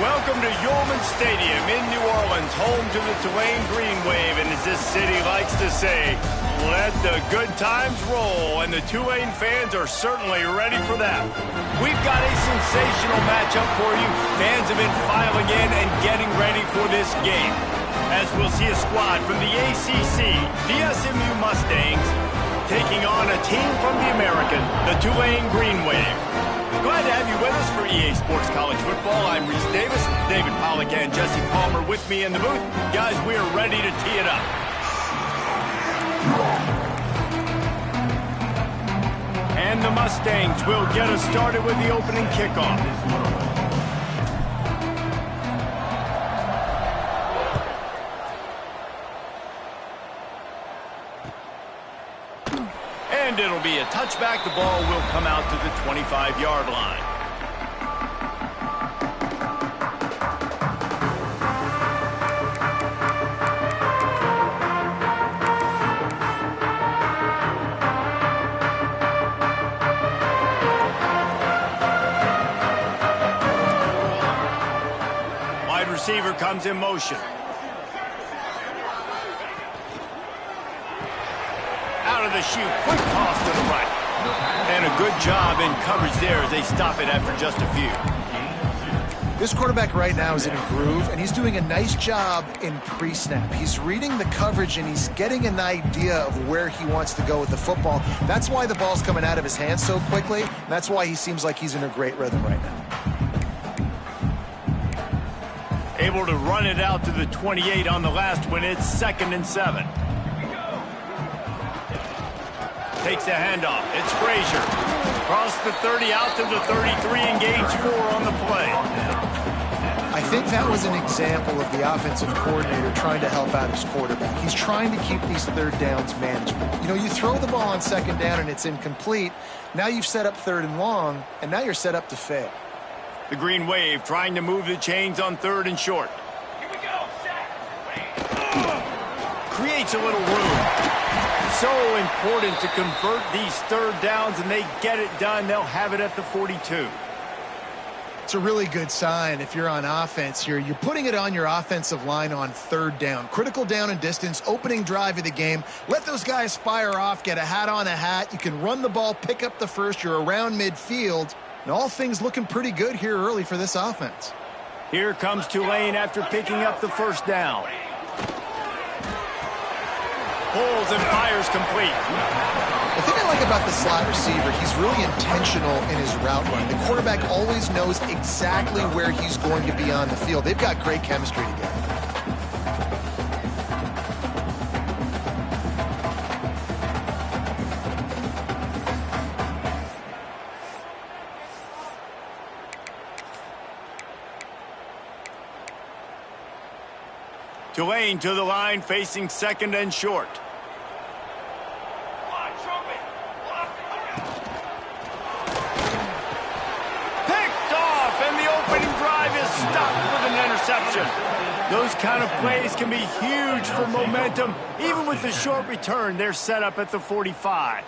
Welcome to Yulman Stadium in New Orleans, home to the Tulane Green Wave, and as this city likes to say, let the good times roll, and the Tulane fans are certainly ready for that. We've got a sensational matchup for you. Fans have been filing in and getting ready for this game, as we'll see a squad from the ACC, the SMU Mustangs, taking on a team from the American, the Tulane Green Wave. Glad to have you with us for EA Sports College Football. I'm Reese Davis, David Pollack and Jesse Palmer with me in the booth. Guys, we are ready to tee it up. And the Mustangs will get us started with the opening kickoff. And it'll be a touchback. The ball will come out to the 25-yard line. Wide receiver comes in motion. Of the shoot, quick toss to the right. And a good job in coverage there as they stop it after just a few. This quarterback right now is in a groove, and he's doing a nice job in pre-snap. He's reading the coverage, and he's getting an idea of where he wants to go with the football. That's why the ball's coming out of his hands so quickly. And that's why he seems like he's in a great rhythm right now. Able to run it out to the 28 on the last one. It's 2nd and 7. Takes the handoff. It's Frazier. Across the 30, out to the 33, and gains 4 on the play. I think that was an example of the offensive coordinator trying to help out his quarterback. He's trying to keep these third downs manageable. You know, you throw the ball on 2nd down and it's incomplete. Now you've set up 3rd and long, and now you're set up to fail. The Green Wave trying to move the chains on 3rd and short. Here we go. Creates a little room. So important to convert these 3rd downs, and they get it done. They'll have it at the 42. It's a really good sign if you're on offense here. You're putting it on your offensive line on 3rd down. Critical down and distance, opening drive of the game. Let those guys fire off, get a hat on a hat. You can run the ball, pick up the first. You're around midfield. And all things looking pretty good here early for this offense. Here comes Tulane after picking up the 1st down. Pulls and fires complete. The thing I like about the slot receiver, he's really intentional in his route run. The quarterback always knows exactly where he's going to be on the field. They've got great chemistry together. Tulane to the line, facing 2nd and short. Picked off, and the opening drive is stopped with an interception. Those kind of plays can be huge for momentum. Even with the short return, they're set up at the 45.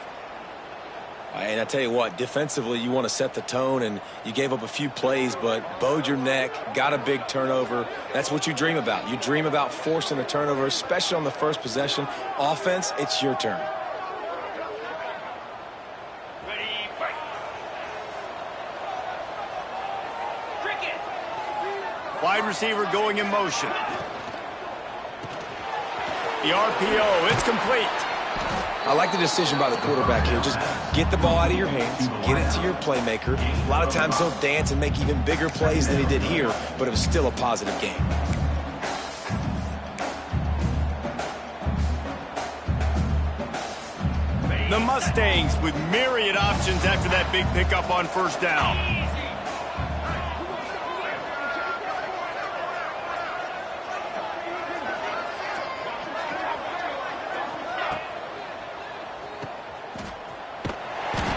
And I tell you what, defensively, you want to set the tone, and you gave up a few plays, but bowed your neck, got a big turnover. That's what you dream about. You dream about forcing a turnover, especially on the first possession. Offense, it's your turn. Ready, break. Cricket. Wide receiver going in motion. The RPO, it's complete. I like the decision by the quarterback here. Just get the ball out of your hands, get it to your playmaker. A lot of times he'll dance and make even bigger plays than he did here, but it was still a positive game. The Mustangs with myriad options after that big pickup on 1st down.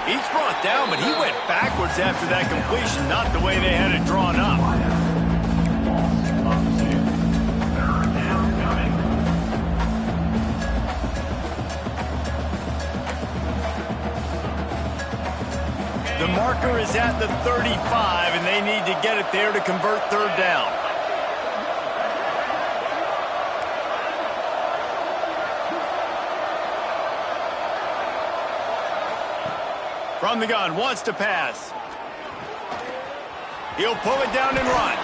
He's brought down, but he went backwards after that completion, not the way they had it drawn up. marker is at the 35, and they need to get it there to convert third down. From the gun, wants to pass. He'll pull it down and run.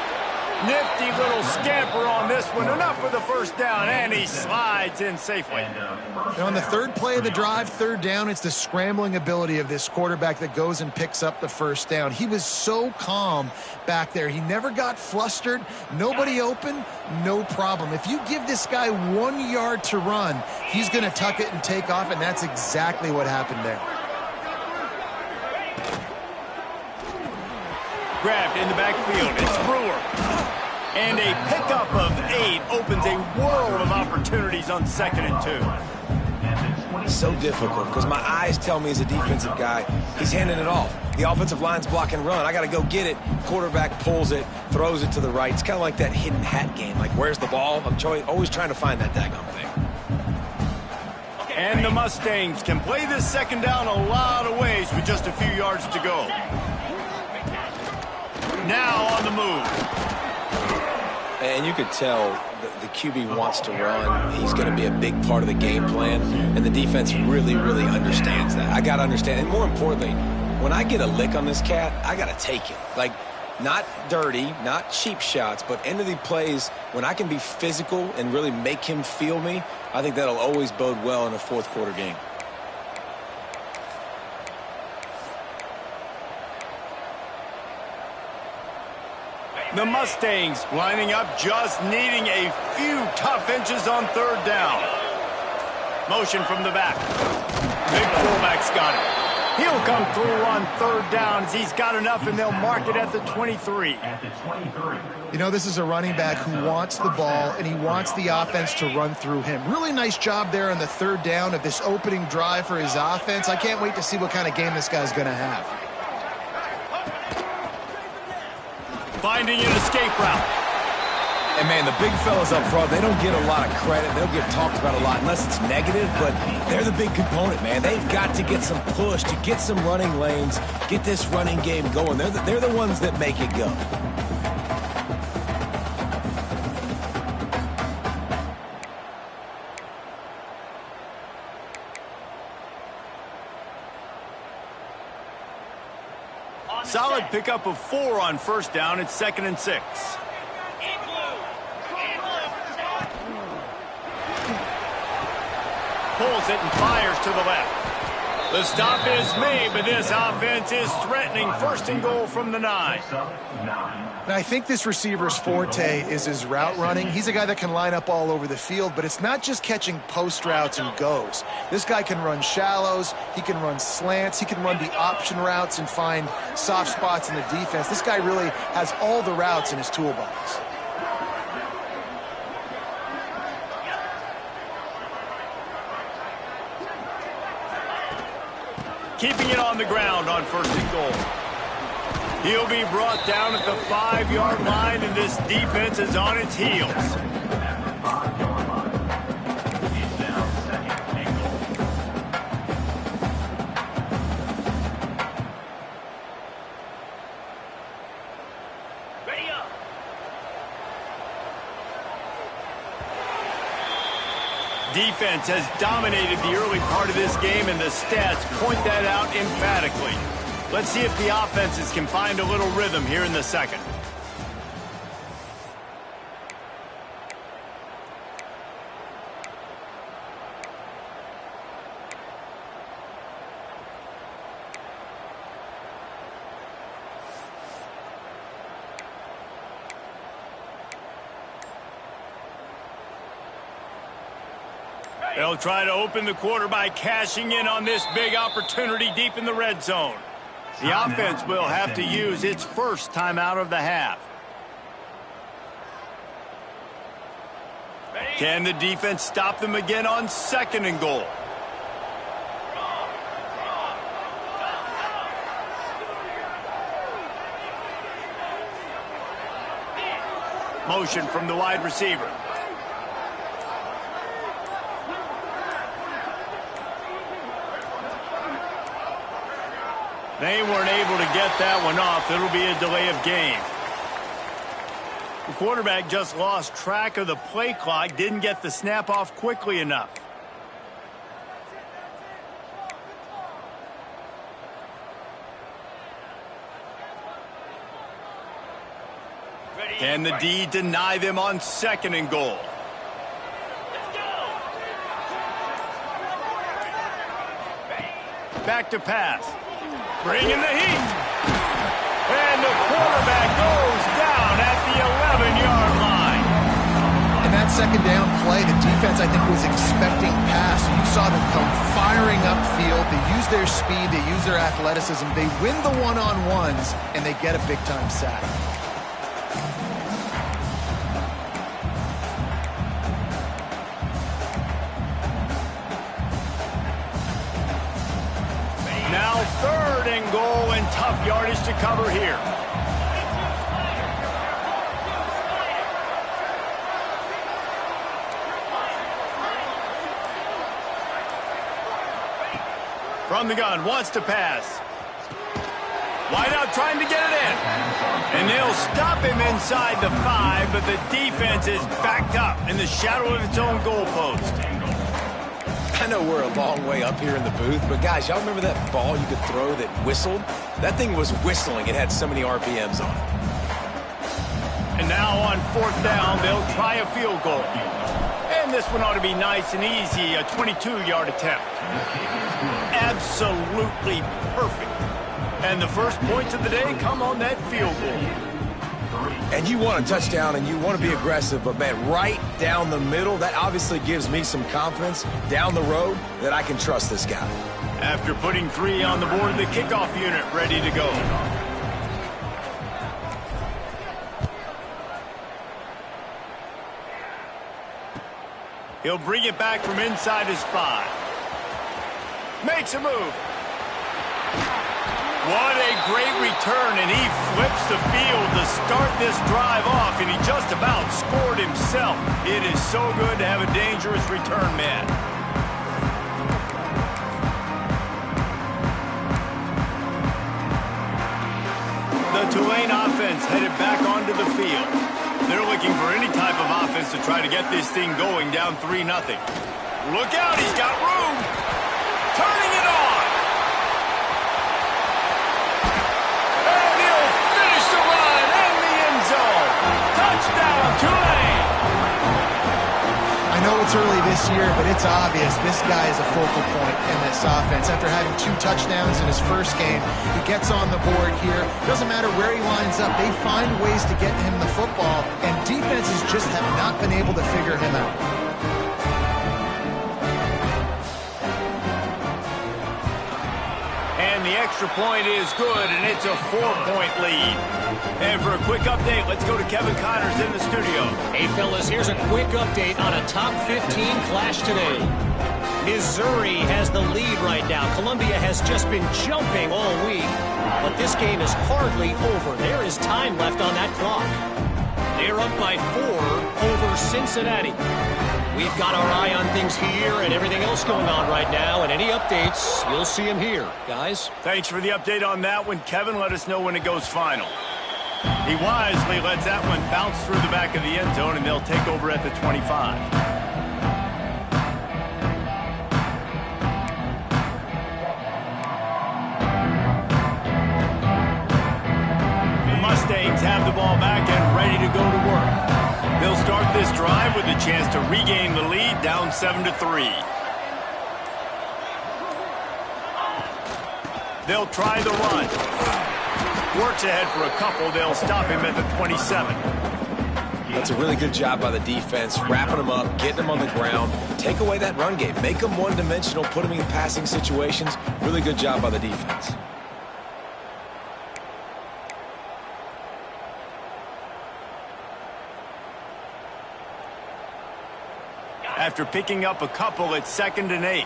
Nifty little scamper on this one. Enough for the first down, and he slides in safely. And on the third play of the drive, third down, it's the scrambling ability of this quarterback that goes and picks up the first down. He was so calm back there. He never got flustered. Nobody open, no problem. If you give this guy 1 yard to run, he's going to tuck it and take off, and that's exactly what happened there. Grabbed in the backfield. It's Brewer. And a pickup of 8 opens a world of opportunities on 2nd and 2. So difficult because my eyes tell me as a defensive guy, he's handing it off. The offensive line's block and run. I got to go get it. Quarterback pulls it, throws it to the right. It's kind of like that hidden hat game. Like, where's the ball? I'm always trying to find that daggone thing. And the Mustangs can play this second down a lot of ways with just a few yards to go. Now on the move. And you could tell the QB wants to run. He's going to be a big part of the game plan. And the defense really, really understands that. I got to understand. And more importantly, when I get a lick on this cat, I got to take it. Like, not dirty, not cheap shots, but end of the plays, when I can be physical and really make him feel me, I think that'll always bode well in a fourth quarter game. The Mustangs lining up, just needing a few tough inches on third down. Motion from the back. Big fullback's got it. He'll come through on third down as he's got enough, and they'll mark it at the 23. You know, this is a running back who wants the ball, and he wants the offense to run through him. Really nice job there on the third down of this opening drive for his offense. I can't wait to see what kind of game this guy's going to have. Finding an escape route. And, man, the big fellas up front, they don't get a lot of credit. They'll get talked about a lot unless it's negative, but they're the big component, man. They've got to get some push to get some running lanes, get this running game going. They're the ones that make it go. Solid pickup of 4 on first down. It's 2nd and 6. Pulls it and fires to the left. The stop is made, but this offense is threatening. 1st and goal from the 9. And I think this receiver's forte is his route running. He's a guy that can line up all over the field, but it's not just catching post routes and goes. This guy can run shallows, he can run slants, he can run the option routes and find soft spots in the defense. This guy really has all the routes in his toolbox. Keeping it on the ground on 1st and goal. He'll be brought down at the 5-yard line, and this defense is on its heels. Ready up. Defense has dominated the early part of this game, and the stats point that out emphatically. Let's see if the offenses can find a little rhythm here in the second. They'll try to open the quarter by cashing in on this big opportunity deep in the red zone. The offense will have to use its first timeout of the half. Can the defense stop them again on 2nd and goal? Motion from the wide receiver. They weren't able to get that one off. It'll be a delay of game. The quarterback just lost track of the play clock, didn't get the snap off quickly enough. Can the D deny them on 2nd and goal? Back to pass. Bringing the heat. And the quarterback goes down at the 11-yard line. In that 2nd down play, the defense, I think, was expecting pass. You saw them come firing upfield. They use their speed. They use their athleticism. They win the one-on-ones, and they get a big-time sack. Now 3rd and goal, and tough yardage to cover here. From the gun, wants to pass. Wide out, trying to get it in. And they'll stop him inside the 5, but the defense is backed up in the shadow of its own goalpost. I know we're a long way up here in the booth, but guys, y'all remember that ball you could throw that whistled? That thing was whistling. It had so many RPMs on it. And now on 4th down, they'll try a field goal. And this one ought to be nice and easy, a 22-yard attempt. Absolutely perfect. And the first points of the day come on that field goal. And you want a touchdown and you want to be aggressive, but man, right down the middle, that obviously gives me some confidence down the road that I can trust this guy. After putting 3 on the board, the kickoff unit ready to go. He'll bring it back from inside his 5. Makes a move. What a great return, and he flips the field to start this drive off, and he just about scored himself. It is so good to have a dangerous return man. The Tulane offense headed back onto the field. They're looking for any type of offense to try to get this thing going, down 3-0. Look out, he's got room. Turning it on. Touchdown, Tulane! I know it's early this year, but it's obvious this guy is a focal point in this offense. After having 2 touchdowns in his first game, he gets on the board here. Doesn't matter where he lines up, they find ways to get him the football, and defenses just have not been able to figure him out. And the extra point is good, and it's a 4-point lead. And for a quick update, let's go to Kevin Connors in the studio. Hey, fellas, here's a quick update on a top 15 clash today. Missouri has the lead right now. Columbia has just been jumping all week, but this game is hardly over. There is time left on that clock. They're up by 4 over Cincinnati. We've got our eye on things here and everything else going on right now, and any updates, you'll see them here, guys. Thanks for the update on that one, Kevin. Let us know when it goes final. He wisely lets that one bounce through the back of the end zone, and they'll take over at the 25. The Mustangs have the ball back and ready to go to work. They'll start this drive with a chance to regain the lead, down 7-3. They'll try the run. Works ahead for a couple. They'll stop him at the 27. That's a really good job by the defense, wrapping them up, getting them on the ground. Take away that run game. Make them one-dimensional, put them in passing situations. Really good job by the defense. After picking up a couple at 2nd and 8.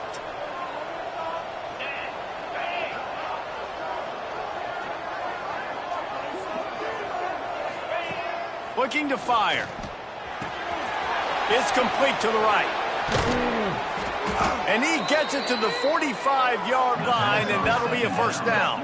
Looking to fire. It's complete to the right. And he gets it to the 45-yard line, and that'll be a first down.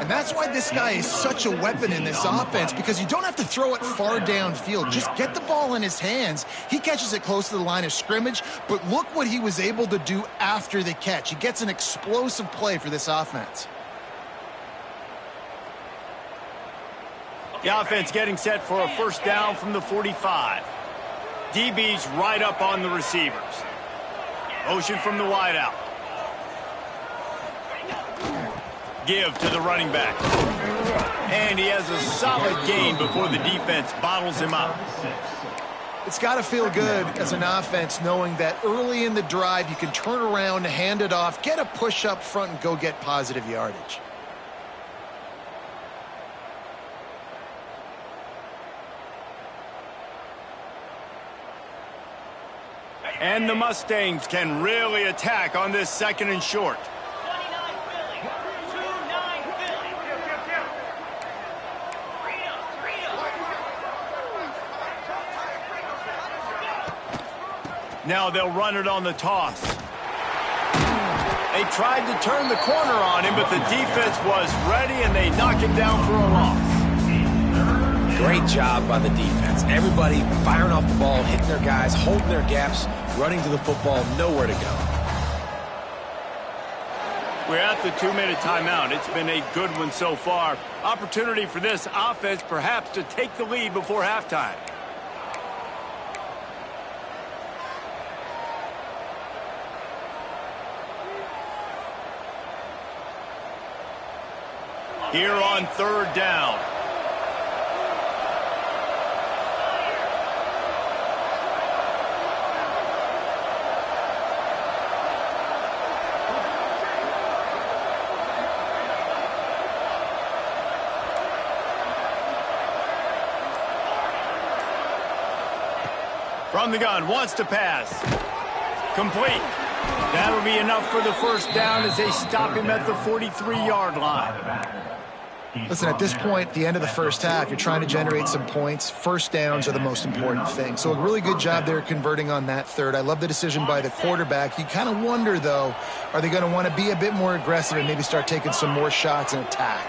And that's why this guy is such a weapon in this offense, because you don't have to throw it far downfield. Just get the ball in his hands. He catches it close to the line of scrimmage, but look what he was able to do after the catch. He gets an explosive play for this offense. The offense getting set for a first down from the 45. DB's right up on the receivers. Motion from the wideout. Give to the running back. And he has a solid gain before the defense bottles him up. It's got to feel good as an offense knowing that early in the drive you can turn around, hand it off, get a push up front, and go get positive yardage. And the Mustangs can really attack on this second and short. 29 Philly. 2-9 Philly. Now they'll run it on the toss. They tried to turn the corner on him, but the defense was ready, and they knock him down for a loss. Great job by the defense. Everybody firing off the ball, hitting their guys, holding their gaps, running to the football, nowhere to go. We're at the 2-minute timeout. It's been a good one so far. Opportunity for this offense perhaps to take the lead before halftime. Here on third down. From the gun, wants to pass. Complete. That'll be enough for the first down as they stop him at the 43-yard line. Listen, at this point, the end of the first half, you're trying to generate some points. First downs are the most important thing. So a really good job there converting on that third. I love the decision by the quarterback. You kind of wonder, though, are they going to want to be a bit more aggressive and maybe start taking some more shots and attack?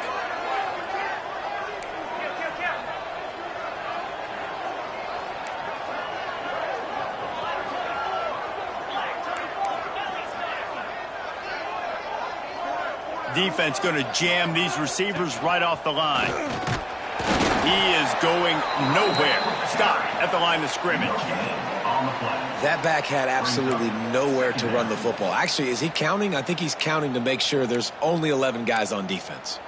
Defense going to jam these receivers right off the line. He is going nowhere. Stop at the line of scrimmage. That back had absolutely nowhere to run the football. Actually, is he counting? I think he's counting to make sure there's only 11 guys on defense.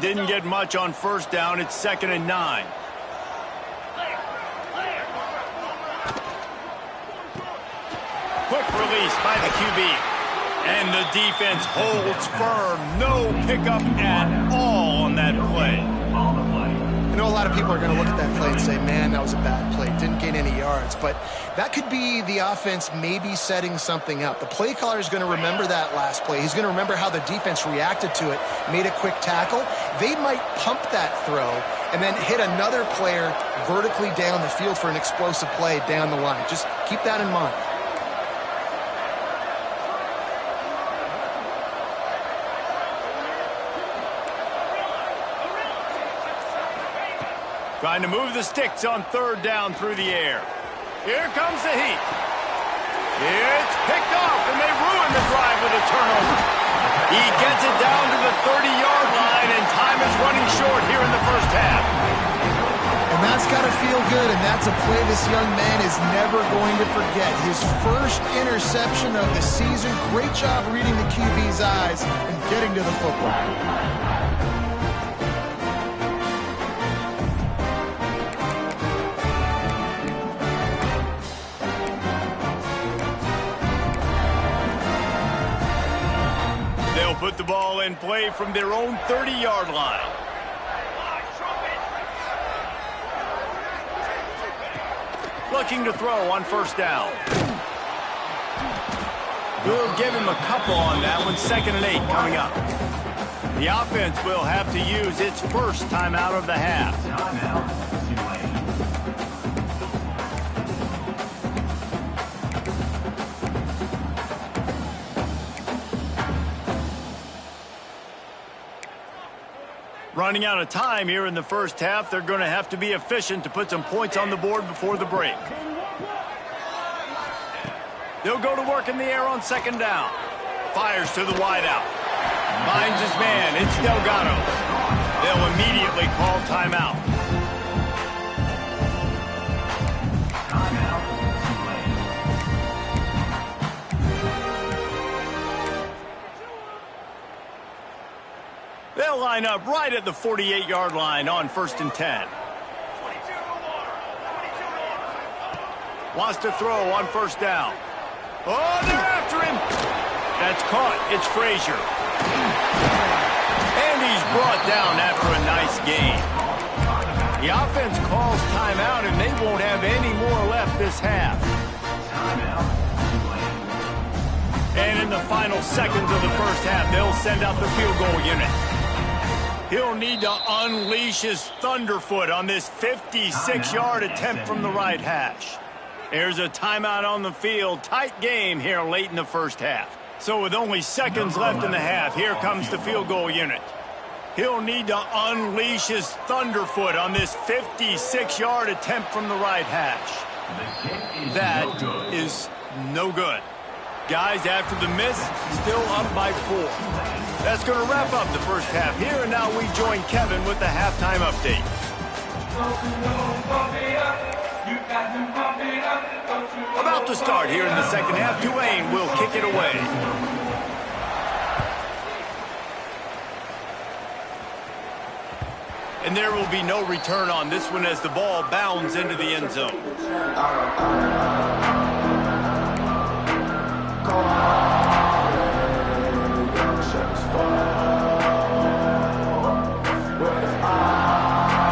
Didn't get much on first down. It's 2nd and 9. Quick release by the QB. And the defense holds firm. No pickup at all on that play. I know a lot of people are going to look at that play and say, man, that was a bad play. Didn't gain any yards. But that could be the offense maybe setting something up. The play caller is going to remember that last play. He's going to remember how the defense reacted to it, made a quick tackle. They might pump that throw and then hit another player vertically down the field for an explosive play down the line. Just keep that in mind. Trying to move the sticks on third down through the air. Here comes the heat. It's picked off, and they ruin the drive with a turnover. He gets it down to the 30-yard line, and time is running short here in the first half. And that's got to feel good, and that's a play this young man is never going to forget. His first interception of the season. Great job reading the QB's eyes and getting to the football. Put the ball in play from their own 30-yard line. Looking to throw on first down. We'll give him a couple on that one. 2nd and 8 coming up. The offense will have to use its first timeout of the half. Running out of time here in the first half, they're going to have to be efficient to put some points on the board before the break. They'll go to work in the air on second down. Fires to the wideout. Finds his man. It's Delgado. They'll immediately call timeout. They'll line up right at the 48-yard line on 1st and 10. Wants to throw on 1st down. Oh, they're after him. That's caught. It's Frazier. And he's brought down after a nice gain. The offense calls timeout, and they won't have any more left this half. And in the final seconds of the first half, they'll send out the field goal unit. He'll need to unleash his thunderfoot on this 56-yard attempt from the right hash. There's a timeout on the field. Tight game here late in the first half. So with only seconds left in the half, here comes the field goal unit. He'll need to unleash his thunderfoot on this 56-yard attempt from the right hash. That is no good. Guys, after the miss, still up by 4. That's going to wrap up the first half here, and now we join Kevin with the halftime update. About to start here in the second half, Tulane will kick it away. And there will be no return on this one as the ball bounds into the end zone.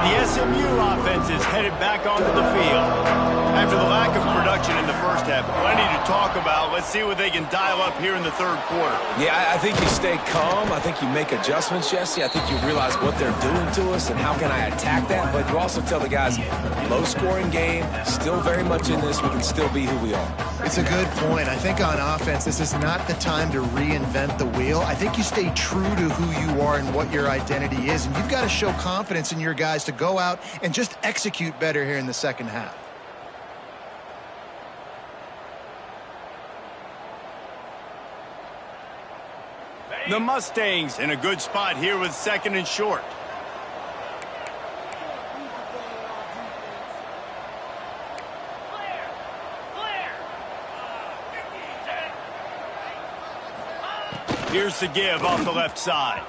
The SMU offense is headed back onto the field. After the lack of production in the first half, plenty to talk about. Let's see what they can dial up here in the third quarter. Yeah, I think you stay calm. I think you make adjustments, Jesse. I think you realize what they're doing to us and how can I attack that. But you also tell the guys, low-scoring game, still very much in this. We can still be who we are. It's a good point. I think on offense, this is not the time to reinvent the wheel. I think you stay true to who you are and what your identity is. And you've got to show confidence in your guys to go out and just execute better here in the second half. The Mustangs in a good spot here with 2nd and short. Here's the give off the left side.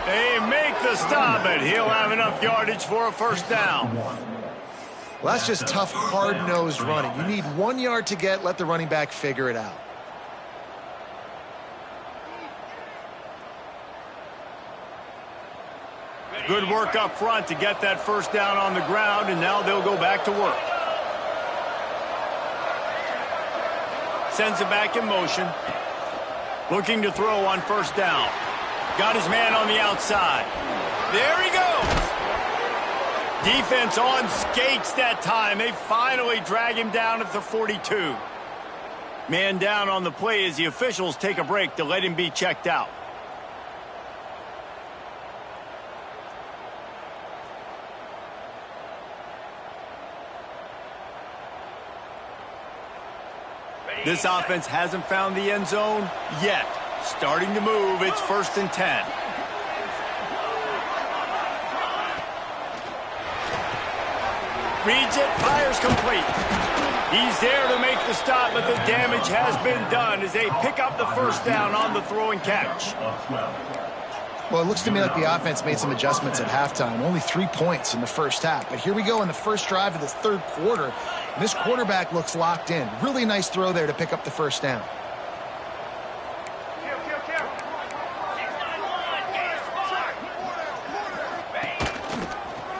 They make the stop, but he'll have enough yardage for a 1st down. Well, that's just tough, hard-nosed running. You need 1 yard to get, let the running back figure it out. Good work up front to get that 1st down on the ground, and now they'll go back to work. Sends it back in motion. Looking to throw on 1st down. Got his man on the outside. There he goes. Defense on skates that time. They finally drag him down at the 42. Man down on the play as the officials take a break to let him be checked out. This offense hasn't found the end zone yet. Starting to move, it's 1st and 10. Reads it, fires complete. He's there to make the stop, but the damage has been done as they pick up the 1st down on the throw and catch. Well, it looks to me like the offense made some adjustments at halftime. Only 3 points in the first half. But here we go in the first drive of this third quarter. This quarterback looks locked in. Really nice throw there to pick up the 1st down.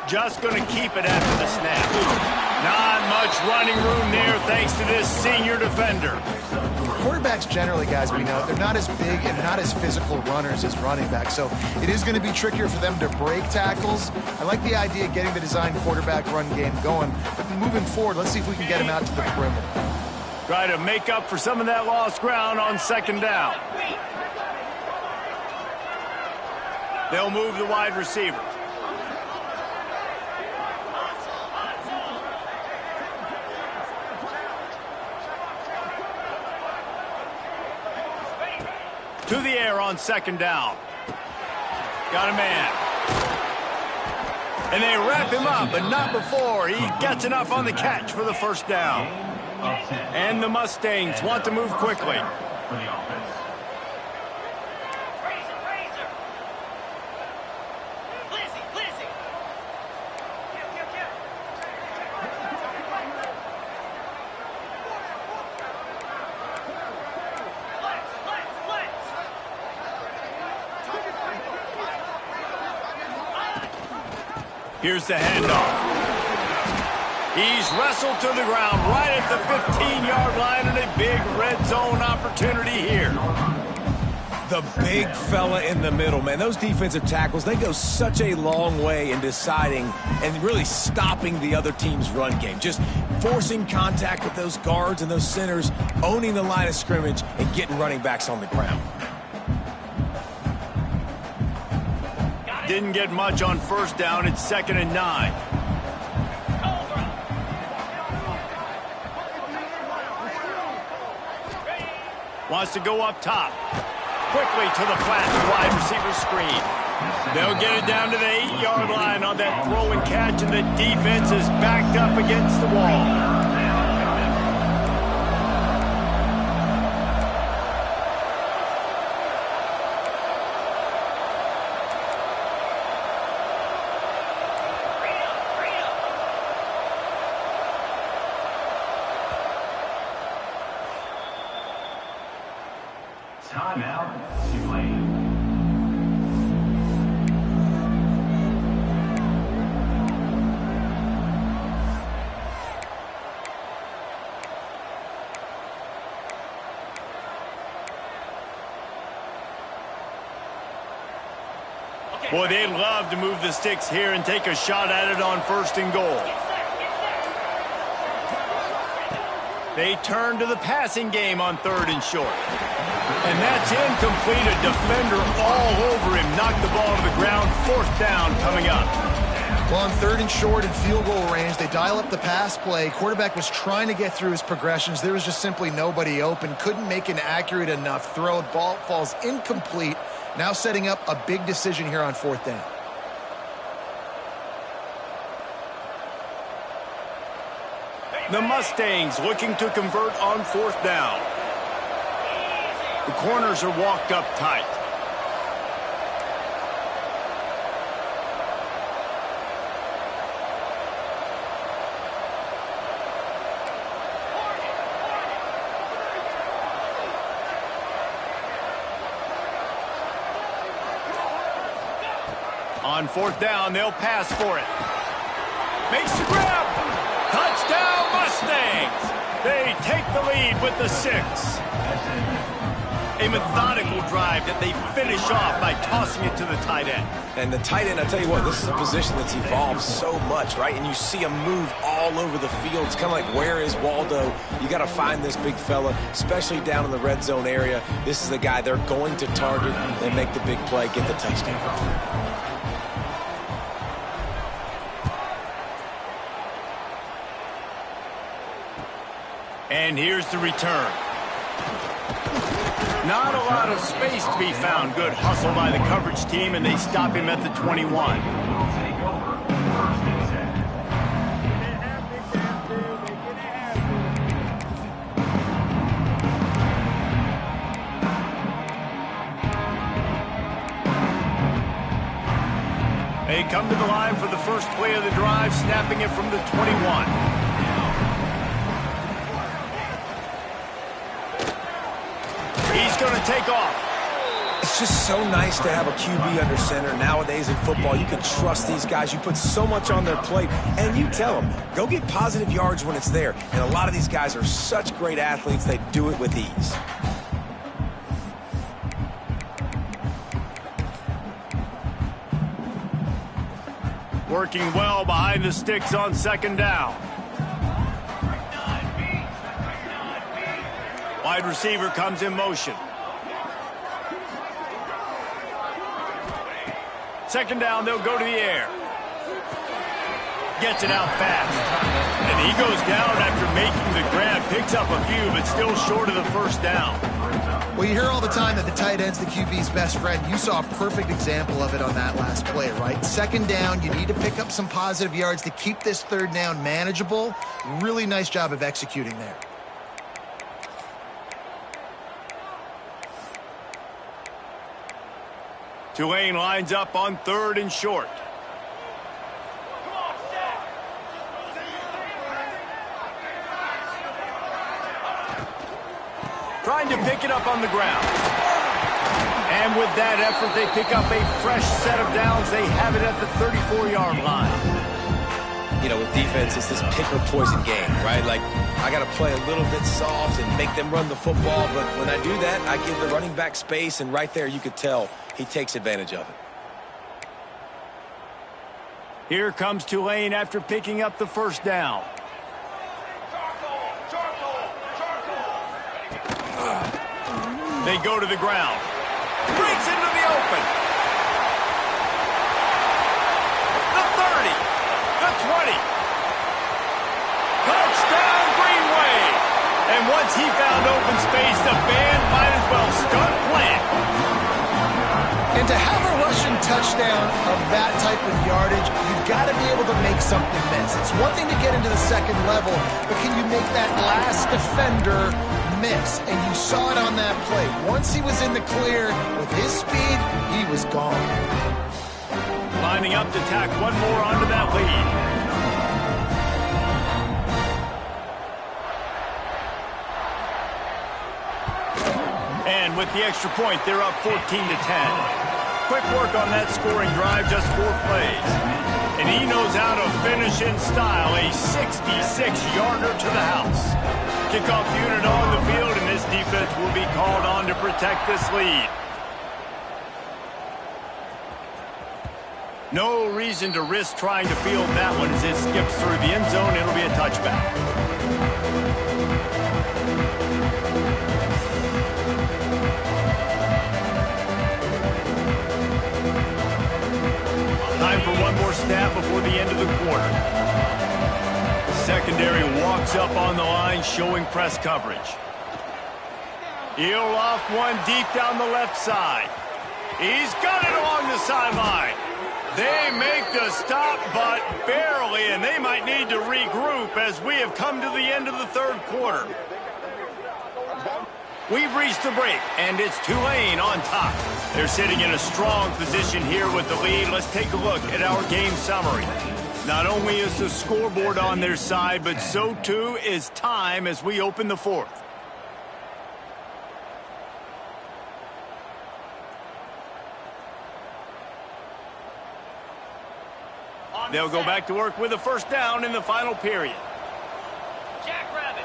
Just going to keep it after the snap. Not much running room there thanks to this senior defender. quarterbacks generally, guys, we know, they're not as big and not as physical runners as running backs, so it is going to be trickier for them to break tackles. I like the idea of getting the design quarterback run game going, but moving forward, let's see if we can get him out to the perimeter. Try to make up for some of that lost ground on second down. They'll move the wide receiver. To the air on second down. Got a man. And they wrap him up, but not before he gets enough on the catch for the first down. And the Mustangs want to move quickly. Here's the handoff. He's wrestled to the ground right at the 15-yard line, and a big red zone opportunity here. The big fella in the middle, man. Those defensive tackles, they go such a long way in deciding and really stopping the other team's run game. Just forcing contact with those guards and those centers, owning the line of scrimmage, and getting running backs on the ground. Didn't get much on first down. It's 2nd and 9. Wants to go up top. Quickly to the flat wide receiver screen. They'll get it down to the 8-yard line on that throw and catch, and the defense is backed up against the wall. Timeout, Tulane. Boy, they'd love to move the sticks here and take a shot at it on 1st and goal. They turn to the passing game on 3rd and short. And that's incomplete. A defender all over him. Knocked the ball to the ground. 4th down coming up. Well, on 3rd and short and field goal range, they dial up the pass play. Quarterback was trying to get through his progressions. There was just simply nobody open. Couldn't make an accurate enough throw. Ball falls incomplete. Now setting up a big decision here on 4th down. The Mustangs looking to convert on 4th down. The corners are walked up tight. On 4th down, they'll pass for it. Makes the grab. Touchdown, Mustangs. They take the lead with the 6. A methodical drive that they finish off by tossing it to the tight end. And the tight end, I tell you what, this is a position that's evolved so much, right? And you see him move all over the field. It's kind of like, where is Waldo? You got to find this big fella, especially down in the red zone area. This is the guy they're going to target and make the big play, get the touchdown. And here's the return. Not a lot of space to be found. Good hustle by the coverage team, and they stop him at the 21. They come to the line for the first play of the drive, snapping it from the 21. He's going to take off. It's just so nice to have a QB under center. Nowadays in football, you can trust these guys. You put so much on their plate, and you tell them, go get positive yards when it's there. And a lot of these guys are such great athletes, they do it with ease. Working well behind the sticks on second down. Wide receiver comes in motion. Second down, they'll go to the air. Gets it out fast. And he goes down after making the grab. Picks up a few, but still short of the first down. Well, you hear all the time that the tight end's the QB's best friend. You saw a perfect example of it on that last play, right? Second down, you need to pick up some positive yards to keep this third down manageable. Really nice job of executing there. Tulane lines up on third and short. Trying to pick it up on the ground. And with that effort, they pick up a fresh set of downs. They have it at the 34-yard line. You know, with defense, it's this pick or poison game, right? Like, I got to play a little bit soft and make them run the football, but when I do that, I give the running back space, and right there you could tell he takes advantage of it. Here comes Tulane after picking up the first down. They go to the ground. Breaks into the open. The 30. The 20. Touchdown, Greenway. And once he found open space, the band might as well start playing. And to have a rushing touchdown of that type of yardage, you've got to be able to make something miss. It's one thing to get into the second level, but can you make that last defender miss? And you saw it on that play. Once he was in the clear with his speed, he was gone. Lining up to tack one more onto that lead. And with the extra point, they're up 14-10. Quick work on that scoring drive, just 4 plays. And he knows how to finish in style, a 66-yarder to the house. Kickoff unit on the field, and this defense will be called on to protect this lead. No reason to risk trying to field that one as it skips through the end zone. It'll be a touchback. Time for one more snap before the end of the quarter. Secondary walks up on the line, showing press coverage. He'll loft one deep down the left side. He's got it along the sideline. They make the stop, but barely, and they might need to regroup as we have come to the end of the third quarter. We've reached the break, and it's Tulane on top. They're sitting in a strong position here with the lead. Let's take a look at our game summary. Not only is the scoreboard on their side, but so too is time as we open the fourth. They'll go back to work with a first down in the final period. Jackrabbit.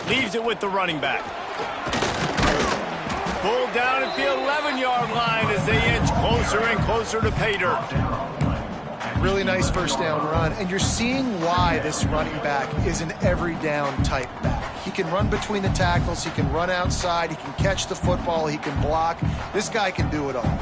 Leaves it with the running back. Pulled down at the 11-yard line as they inch closer and closer to pay dirt. Really nice first down run, and you're seeing why this running back is an every down type back. He can run between the tackles, he can run outside, he can catch the football, he can block. This guy can do it all.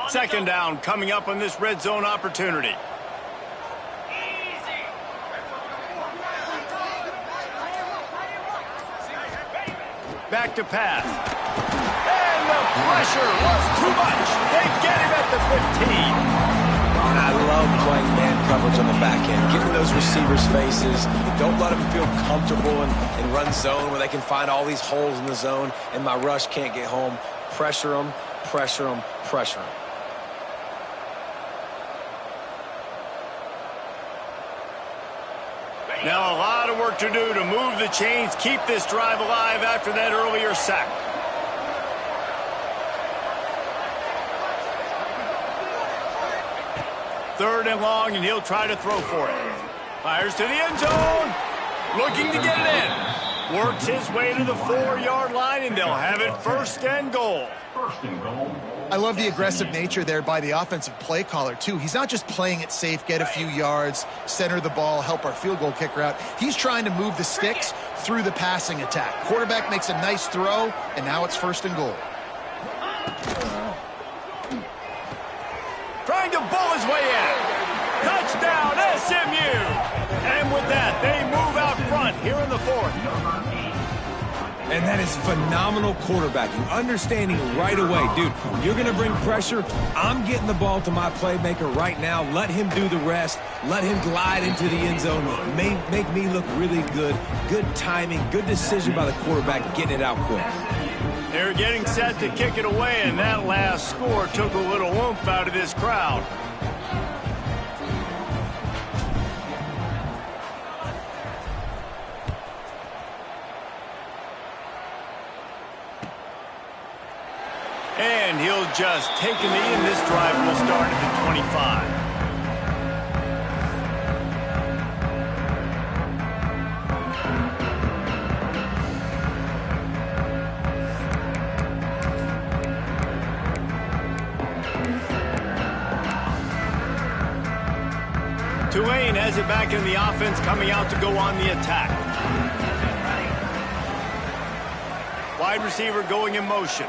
Second down coming up on this red zone opportunity. Back to pass. And the pressure was too much. They get him at the 15. And I love playing man coverage on the back end, giving those receivers faces. Don't let them feel comfortable in run zone where they can find all these holes in the zone and my rush can't get home. Pressure them, pressure them, pressure them. Now a lot of work to do to move the chains, keep this drive alive after that earlier sack. 3rd and long, and he'll try to throw for it. Fires to the end zone. Looking to get it in. Works his way to the 4-yard line, and they'll have it 1st and goal. 1st and goal. I love the aggressive nature there by the offensive play caller, too. He's not just playing it safe, get a few yards, center the ball, help our field goal kicker out. He's trying to move the sticks through the passing attack. Quarterback makes a nice throw, and now it's 1st and goal. Trying to bull his way in. Touchdown, SMU! And with that, they move out front here in the 4th. And that is phenomenal quarterbacking. Understanding right away, dude, you're going to bring pressure. I'm getting the ball to my playmaker right now. Let him do the rest. Let him glide into the end zone. Make me look really good. Good timing, good decision by the quarterback, getting it out quick. They're getting set to kick it away, and that last score took a little oomph out of this crowd. And he'll just take a knee, and this drive will start at the 25. Tulane has it back in the offense, coming out to go on the attack. Wide receiver going in motion.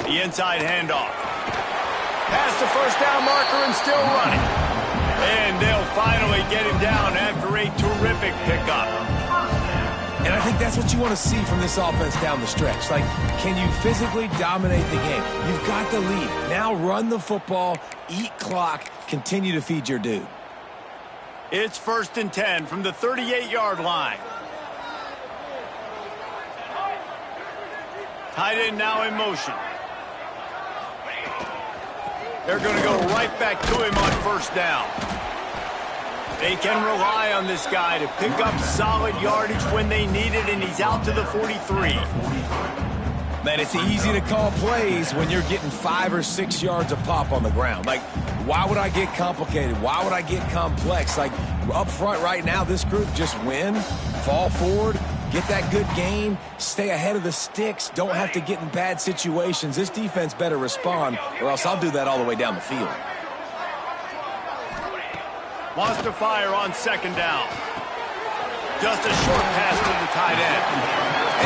The inside handoff. Past the 1st down marker and still running. And they'll finally get him down after a terrific pickup. And I think that's what you want to see from this offense down the stretch. Like, can you physically dominate the game? You've got the lead. Now run the football, eat clock, continue to feed your dude. It's 1st and 10 from the 38-yard line. Tight end now in motion. They're going to go right back to him on 1st down. They can rely on this guy to pick up solid yardage when they need it, and he's out to the 43. Man, it's easy to call plays when you're getting 5 or 6 yards a pop on the ground. Like, why would I get complicated? Why would I get complex? Like, up front right now, this group just win, fall forward, get that good gain, stay ahead of the sticks, don't have to get in bad situations. This defense better respond, or else I'll do that all the way down the field. Wants to fire on 2nd down. Just a short pass to the tight end.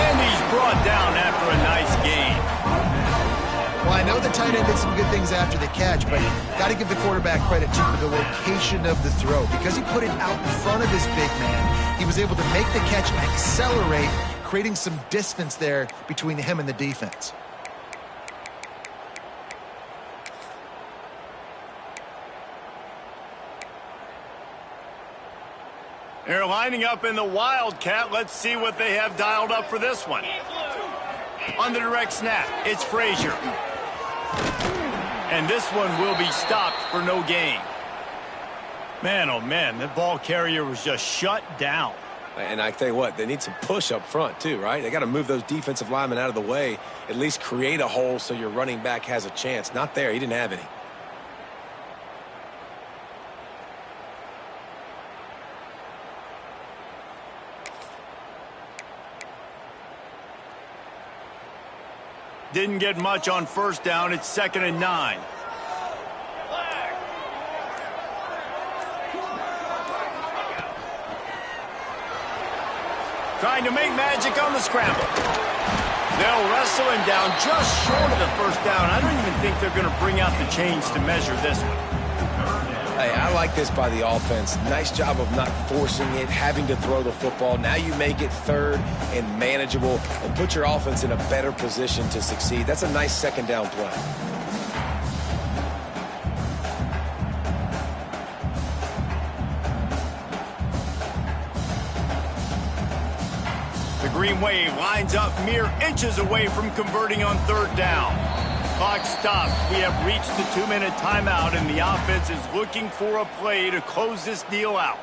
And he's brought down after a nice gain. Well, I know the tight end did some good things after the catch, but got to give the quarterback credit, too, for the location of the throw. Because he put it out in front of his big man, he was able to make the catch and accelerate, creating some distance there between him and the defense. They're lining up in the Wildcat. Let's see what they have dialed up for this one. On the direct snap, it's Frazier. And this one will be stopped for no gain. Man, oh man, the ball carrier was just shut down. And I tell you what, they need some push up front too, right? They got to move those defensive linemen out of the way, at least create a hole so your running back has a chance. Not there, he didn't have any. Didn't get much on 1st down. It's 2nd and 9. Trying to make magic on the scramble. They'll wrestle him down just short of the 1st down. I don't even think they're going to bring out the chains to measure this one. Hey, I like this by the offense. Nice job of not forcing it, having to throw the football. Now you make it 3rd and manageable and put your offense in a better position to succeed. That's a nice 2nd down play. The Green Wave lines up mere inches away from converting on 3rd down. Clock stops. We have reached the 2-minute timeout, and the offense is looking for a play to close this deal out.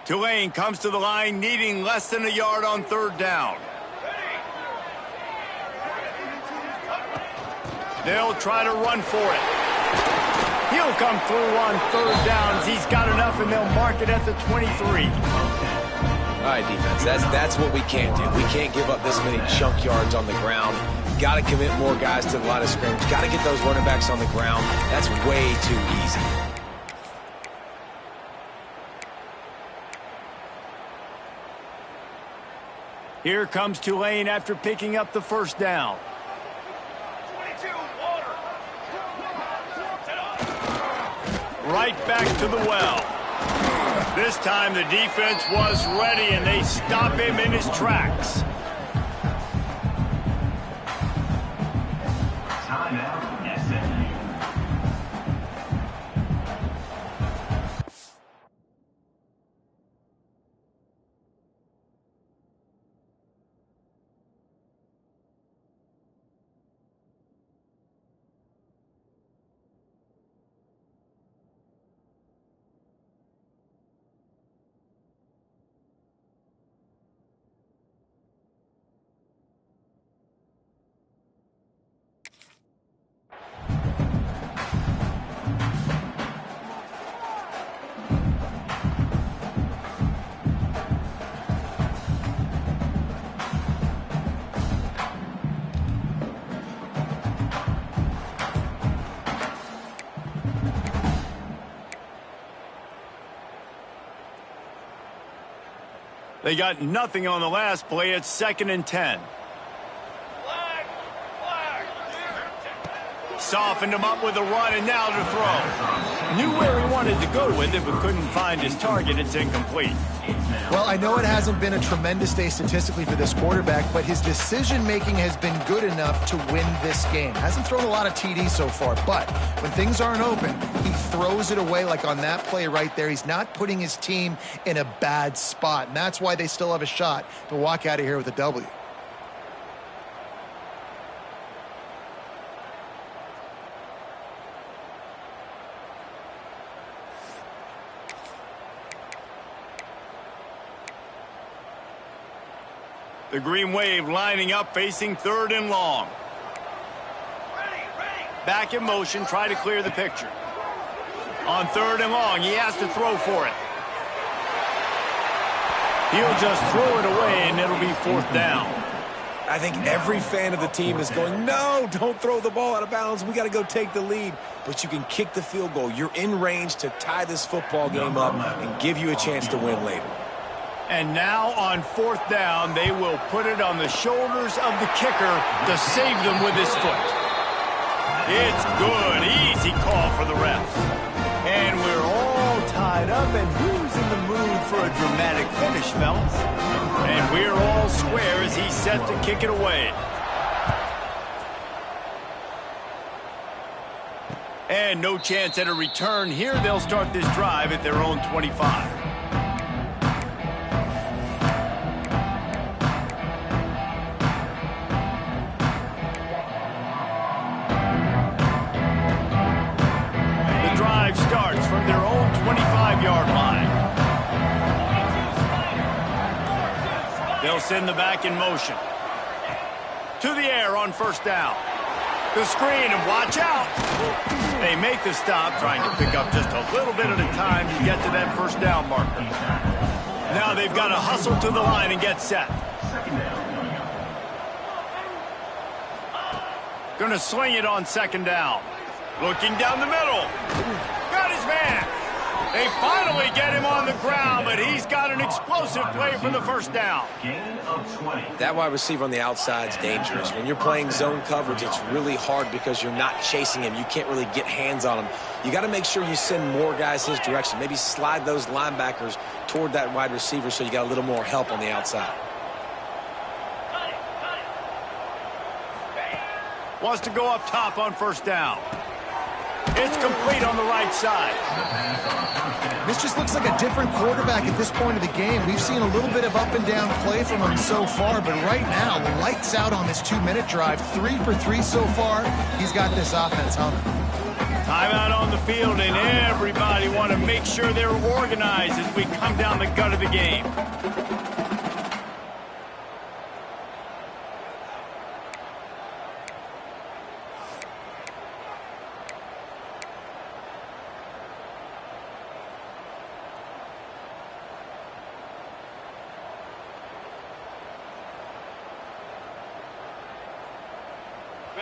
Tulane comes to the line needing less than a yard on third down. They'll try to run for it. He'll come through on third downs. He's got enough, and they'll mark it at the 23. All right, defense, that's what we can't do. We can't give up this many chunk yards on the ground. Got to commit more guys to the line of scrimmage. Got to get those running backs on the ground. That's way too easy. Here comes Tulane after picking up the first down. Right back to the well. This time the defense was ready, and they stop him in his tracks. Timeout, SMU. They got nothing on the last play. It's 2nd and 10. Softened him up with a run, and now to throw. Knew where he wanted to go with it, but couldn't find his target. It's incomplete. Well, I know it hasn't been a tremendous day statistically for this quarterback, but his decision-making has been good enough to win this game. Hasn't thrown a lot of TDs so far, but when things aren't open, he throws it away like on that play right there. He's not putting his team in a bad spot, and that's why they still have a shot to walk out of here with a W. The Green Wave lining up, facing 3rd and long. Back in motion, try to clear the picture. On 3rd and long, he has to throw for it. He'll just throw it away, and it'll be 4th down. I think every fan of the team is going, no, don't throw the ball out of bounds. We got to go take the lead. But you can kick the field goal. You're in range to tie this football game up and give you a chance to win later. And now on 4th down, they will put it on the shoulders of the kicker to save them with his foot. It's good. Easy call for the refs. And we're all tied up, and who's in the mood for a dramatic finish, fellas? And we're all square as he's set to kick it away. And no chance at a return here. They'll start this drive at their own 25. Starts from their own 25-yard line. They'll send the back in motion. To the air on 1st down. The screen, and watch out. They make the stop, trying to pick up just a little bit at a time to get to that 1st down marker. Now they've got to hustle to the line and get set. Gonna sling it on 2nd down. Looking down the middle. Got his man. They finally get him on the ground, but he's got an explosive play for the 1st down. Gain of 20. That wide receiver on the outside is dangerous. When you're playing zone coverage, it's really hard because you're not chasing him. You can't really get hands on him. You got to make sure you send more guys his direction. Maybe slide those linebackers toward that wide receiver so you got a little more help on the outside. Wants to go up top on 1st down. It's complete on the right side. This just looks like a different quarterback at this point of the game. We've seen a little bit of up and down play from him so far, but right now, lights out on this 2-minute drive. 3 for 3 so far. He's got this offense humming. Timeout on the field, and everybody want to make sure they're organized as we come down the gut of the game.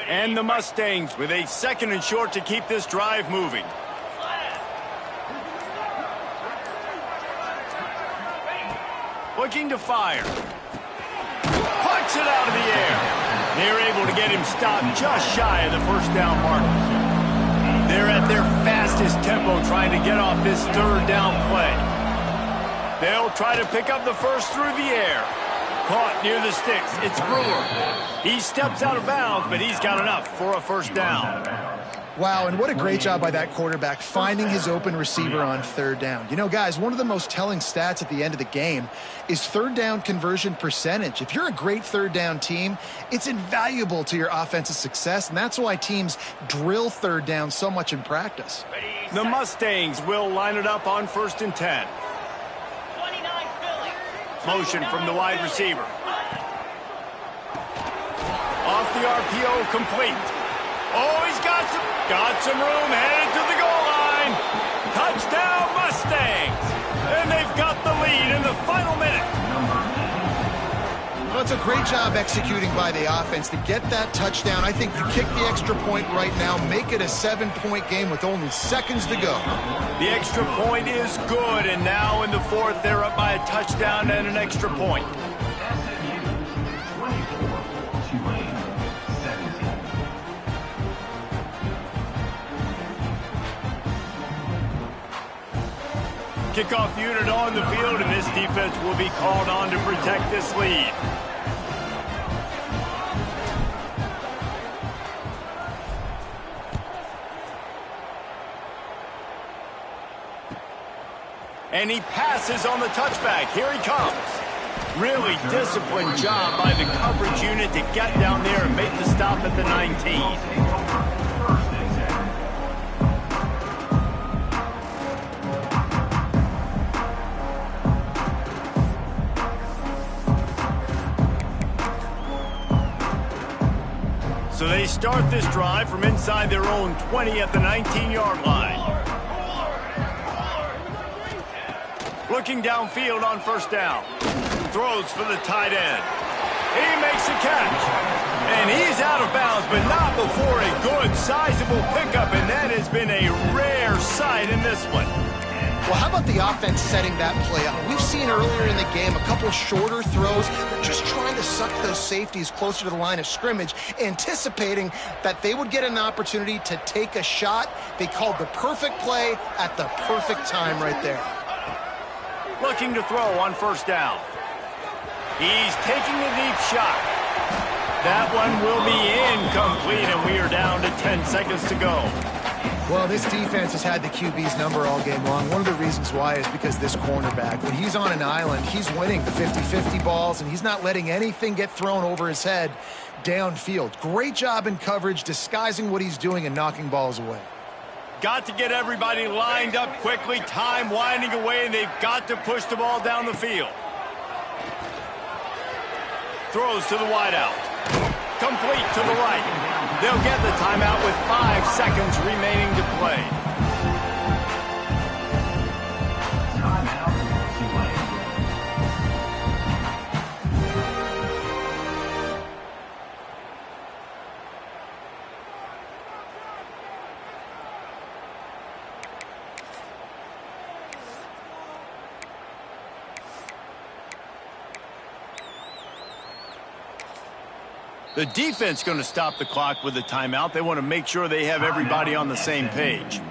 And the Mustangs with a 2nd and short to keep this drive moving. Looking to fire. Puts it out of the air. They're able to get him stopped just shy of the first down mark. They're at their fastest tempo trying to get off this 3rd down play. They'll try to pick up the first through the air. Caught near the sticks. It's Brewer. He steps out of bounds, but he's got enough for a 1st down. Wow, and what a great job by that quarterback finding his open receiver on 3rd down. You know, guys, one of the most telling stats at the end of the game is 3rd down conversion percentage. If you're a great 3rd down team, it's invaluable to your offensive success, and that's why teams drill 3rd down so much in practice. The Mustangs will line it up on 1st and 10. Motion from the wide receiver. Off the RPO, complete. Oh, he's got some room, headed to the goal line. Touchdown, Mustangs. And they've got the lead in the final minute. Well, it's a great job executing by the offense to get that touchdown. I think you kick the extra point right now, make it a 7-point game with only seconds to go. The extra point is good, and now in the 4th, they're up by a touchdown and an extra point. SMU 24, Tulane 17. Kickoff unit on the field, and this defense will be called on to protect this lead. And he passes on the touchback. Here he comes. Really disciplined job by the coverage unit to get down there and make the stop at the 19. So they start this drive from inside their own 20 at the 19-yard line. Looking downfield on 1st down. Throws for the tight end. He makes a catch. And he's out of bounds, but not before a good, sizable pickup, and that has been a rare sight in this one. Well, how about the offense setting that play up? We've seen earlier in the game a couple shorter throws. They're just trying to suck those safeties closer to the line of scrimmage, anticipating that they would get an opportunity to take a shot. They called the perfect play at the perfect time right there. Looking to throw on 1st down. He's taking a deep shot. That one will be incomplete, and we are down to 10 seconds to go. Well, this defense has had the QB's number all game long. One of the reasons why is because this cornerback, when he's on an island, he's winning the 50-50 balls, and he's not letting anything get thrown over his head downfield. Great job in coverage, disguising what he's doing and knocking balls away. Got to get everybody lined up quickly. Time winding away, and they've got to push the ball down the field. Throws to the wideout. Complete to the right. They'll get the timeout with 5 seconds remaining to play. Timeout, Tulane. The defense going to stop the clock with the timeout. They want to make sure they have everybody on the same page.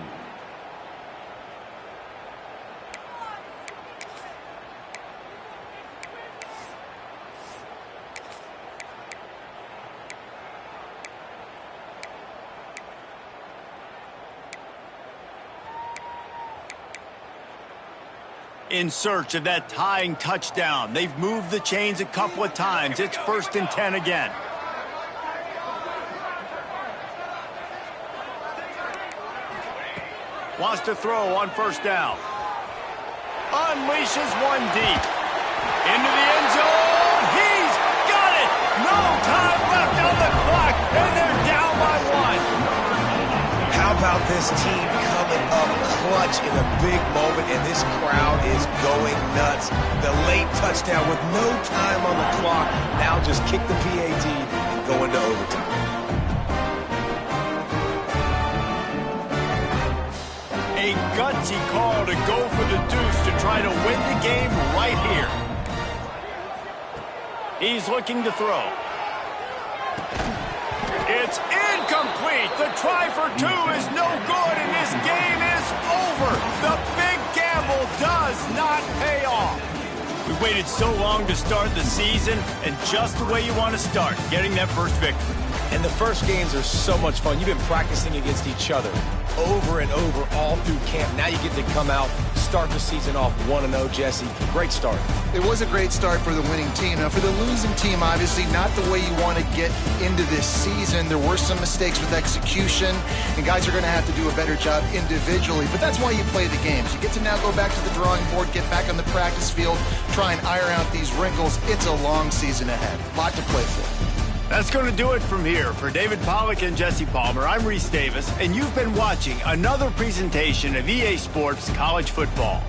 In search of that tying touchdown. They've moved the chains a couple of times. It's 1st and 10 again. Wants to throw on first down. Unleashes one deep. Into the end zone. He's got it. No time left on the clock, and they're down by 1. How about this team coming up clutch in a big moment, and this crowd is going nuts. The late touchdown with no time on the clock. Now just kick the PAT and go into overtime. A gutsy call to go for the deuce to try to win the game right here. He's looking to throw. It's incomplete. The try for 2 is no good, and this game is over. The big gamble does not pay off. We waited so long to start the season, and just the way you want to start, getting that first victory. And the first games are so much fun. You've been practicing against each other over and over all through camp. Now you get to come out, start the season off 1-0, Jesse. Great start. It was a great start for the winning team. Now, for the losing team, obviously not the way you want to get into this season. There were some mistakes with execution, and guys are going to have to do a better job individually. But that's why you play the games. You get to now go back to the drawing board, get back on the practice field, try and iron out these wrinkles. It's a long season ahead. A lot to play for. That's going to do it from here. For David Pollack and Jesse Palmer, I'm Reese Davis, and you've been watching another presentation of EA Sports College Football.